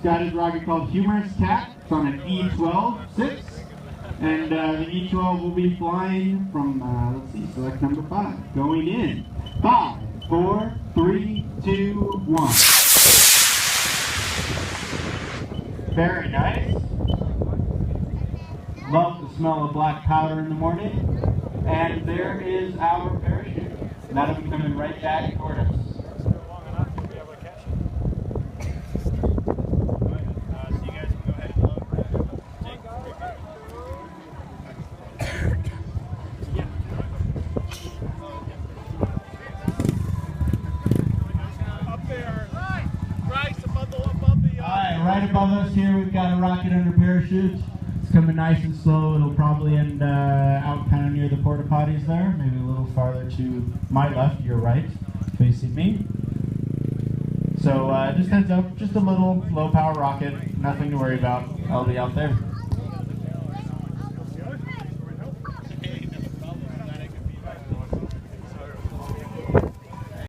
guided rocket called Humerous Cat. It's on an E12-6. And the E12 will be flying from, let's see, select number 5. Going in. 5, 4, 3, 2, 1. Very nice. Love the smell of black powder in the morning. And there is our parachute. That'll be coming right back toward us. Right above us here, we've got a rocket under parachute. It's coming nice and slow. It'll probably end out kind of near the porta potties there, maybe a little farther to my left, your right, facing me. So just heads up, just a little low power rocket, nothing to worry about. I'll be out there.